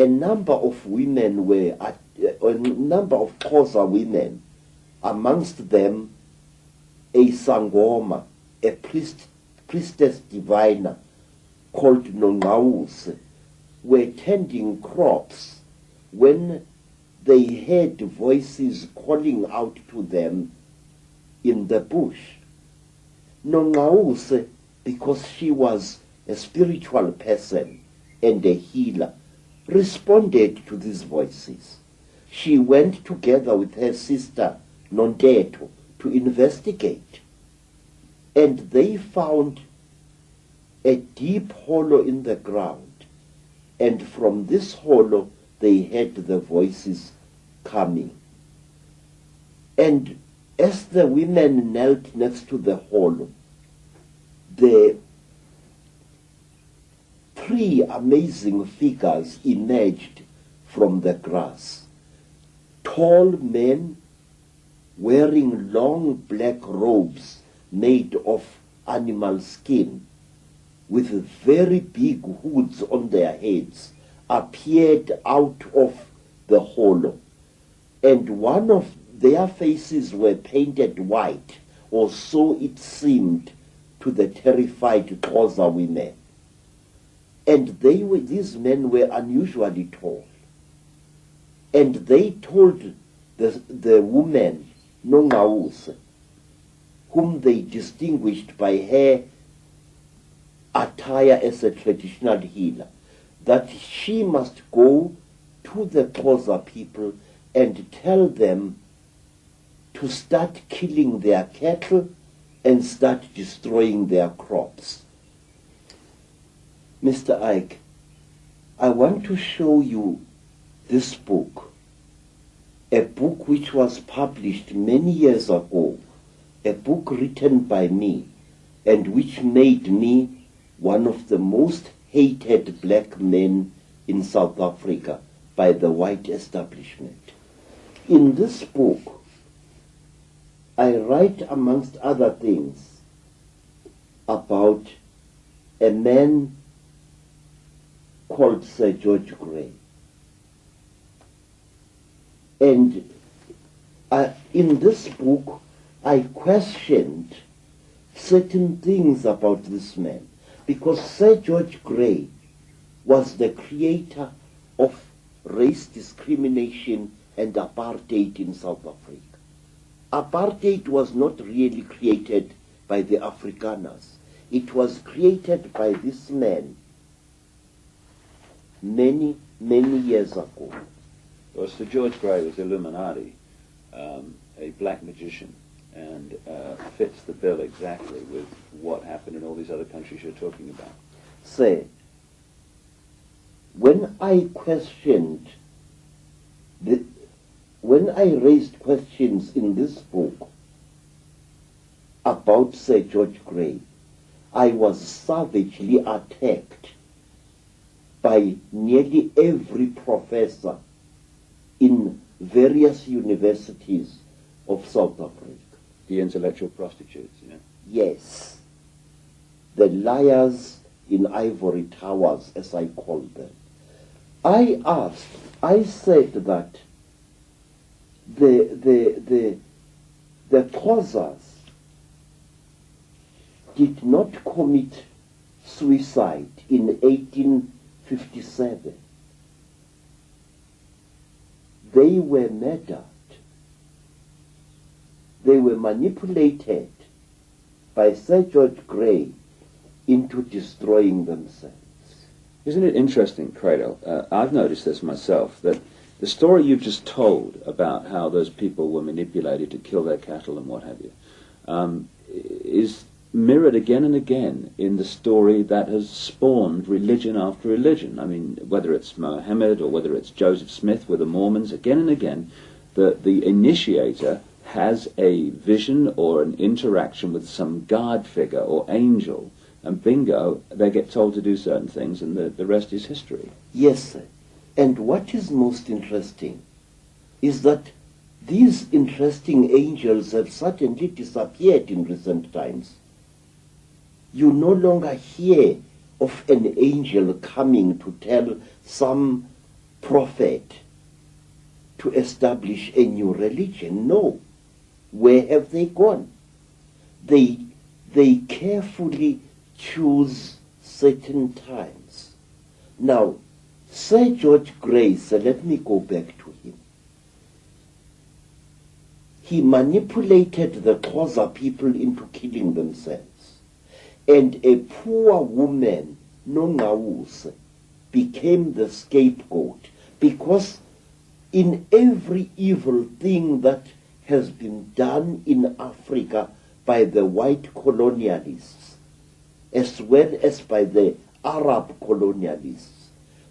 a number of women were, a number of Xhosa women, amongst them a Sangoma, a priestess diviner called Nongawuse, were tending crops when they heard voices calling out to them in the bush. Nongawuse, because she was a spiritual person and a healer, responded to these voices. She went together with her sister Nonteto to investigate, and they found a deep hollow in the ground, and from this hollow they heard the voices coming. And as the women knelt next to the hollow, the three amazing figures emerged from the grass. Tall men wearing long black robes made of animal skin, with very big hoods on their heads, appeared out of the hollow. And one of their faces were painted white, or so it seemed to the terrified Xhosa women. And these men were unusually tall. And they told the woman, Nongawuse, whom they distinguished by her attire as a traditional healer, that she must go to the Xhosa people and tell them to start killing their cattle and start destroying their crops. Mr. Icke, I want to show you this book, a book which was published many years ago, a book written by me, and which made me one of the most hated black men in South Africa by the white establishment. In this book, I write, amongst other things, about a man called Sir George Grey. And in this book, I questioned certain things about this man, because Sir George Grey was the creator of race discrimination and apartheid in South Africa. Apartheid was not really created by the Afrikaners. It was created by this man many, many years ago. Well, Sir George Grey was Illuminati, a black magician, and fits the bill exactly with what happened in all these other countries you're talking about. Say, when I raised questions in this book about Sir George Grey, I was savagely attacked by nearly every professor in various universities of South Africa. The intellectual prostitutes, yeah? Yes. The liars in ivory towers, as I call them. I said that the Xhosas did not commit suicide in 1857. They were murdered. They were manipulated by Sir George Grey into destroying themselves. Isn't it interesting, Credo? I've noticed this myself, that the story you've just told about how those people were manipulated to kill their cattle and what have you, is mirrored again and again in the story that has spawned religion after religion. I mean, whether it's Mohammed or whether it's Joseph Smith with the Mormons, again and again, the initiator has a vision or an interaction with some guard figure or angel, and bingo, they get told to do certain things, and the rest is history. Yes, sir. And what is most interesting is that these interesting angels have suddenly disappeared in recent times. You no longer hear of an angel coming to tell some prophet to establish a new religion. No. Where have they gone? They carefully choose certain times. Now, Sir George Grey, so let me go back to him. He manipulated the Xhosa people into killing themselves. And a poor woman, Nongawuse, became the scapegoat, because in every evil thing that has been done in Africa by the white colonialists, as well as by the Arab colonialists,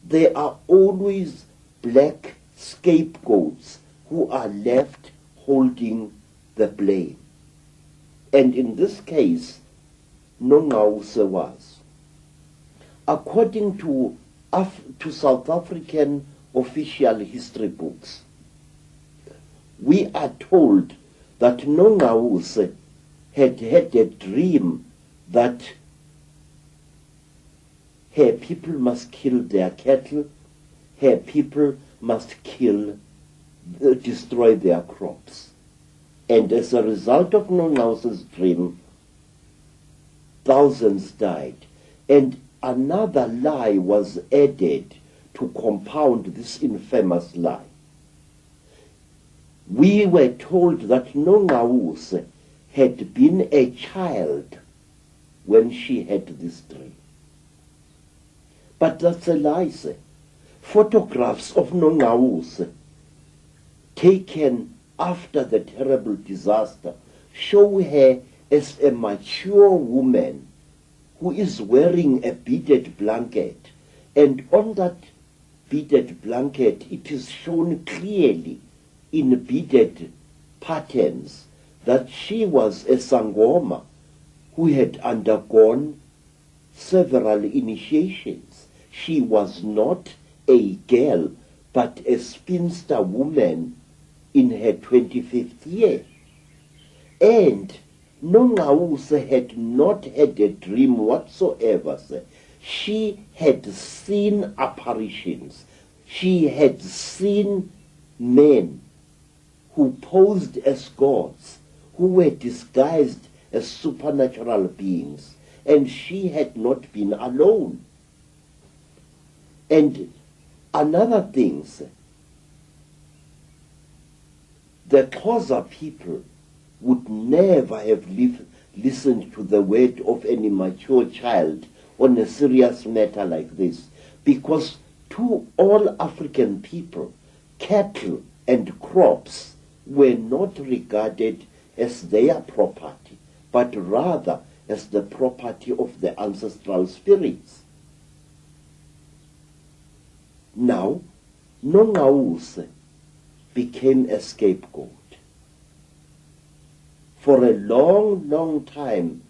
there are always black scapegoats who are left holding the blame. And in this case, Nongawuse was. According to South African official history books, we are told that Nongawuse had had a dream that her people must kill their cattle, her people must destroy their crops. And as a result of Nongawuse's dream, thousands died. And another lie was added to compound this infamous lie. We were told that Nongawuse had been a child when she had this dream. But that's a lie, sir. Photographs of Nongawuse taken after the terrible disaster show her as a mature woman who is wearing a beaded blanket. And on that beaded blanket, it is shown clearly in beaded patterns that she was a Sangoma who had undergone several initiations. She was not a girl, but a spinster woman in her 25th year. And Nongawuse had not had a dream whatsoever, sir. She had seen apparitions. She had seen men who posed as gods, who were disguised as supernatural beings, and she had not been alone. And another thing, sir, the Xhosa people would never have listened to the word of any mature child on a serious matter like this, because to all African people, cattle and crops were not regarded as their property, but rather as the property of the ancestral spirits. Now, Nongawuse became a scapegoat. For a long, long time,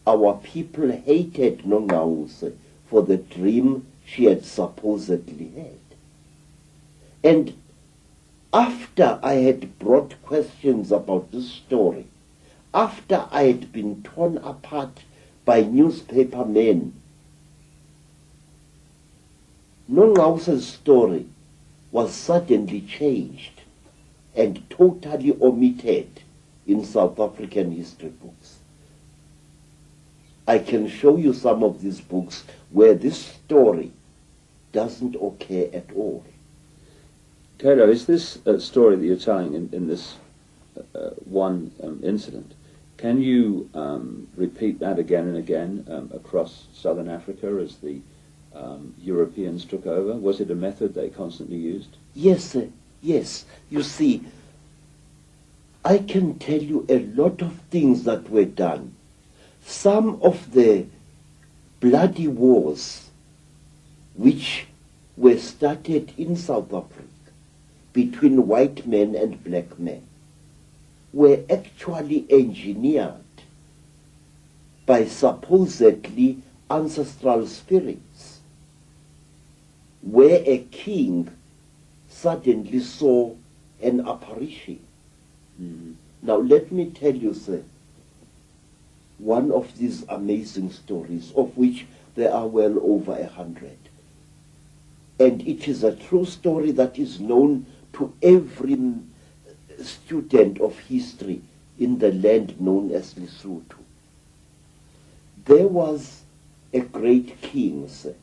our people hated Nongawuse for the dream she had supposedly had. And after I had brought questions about this story, after I had been torn apart by newspaper men, Nongawuse's story was suddenly changed and totally omitted in South African history books. I can show you some of these books where this story doesn't occur at all. Credo, is this story that you're telling in this one incident, can you repeat that again and again across southern Africa as the Europeans took over? Was it a method they constantly used? Yes, sir. Yes. You see, I can tell you a lot of things that were done. Some of the bloody wars which were started in South Africa between white men and black men were actually engineered by supposedly ancestral spirits, where a king suddenly saw an apparition. Mm. Now let me tell you, sir, one of these amazing stories, of which there are well over 100. and it is a true story that is known to every student of history in the land known as Lesotho. There was a great king, sir.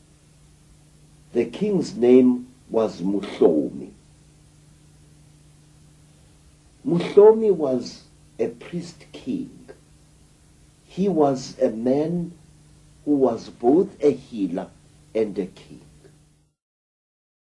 The king's name was Muhlomi. Muhlomi was a priest king. He was a man who was both a healer and a king.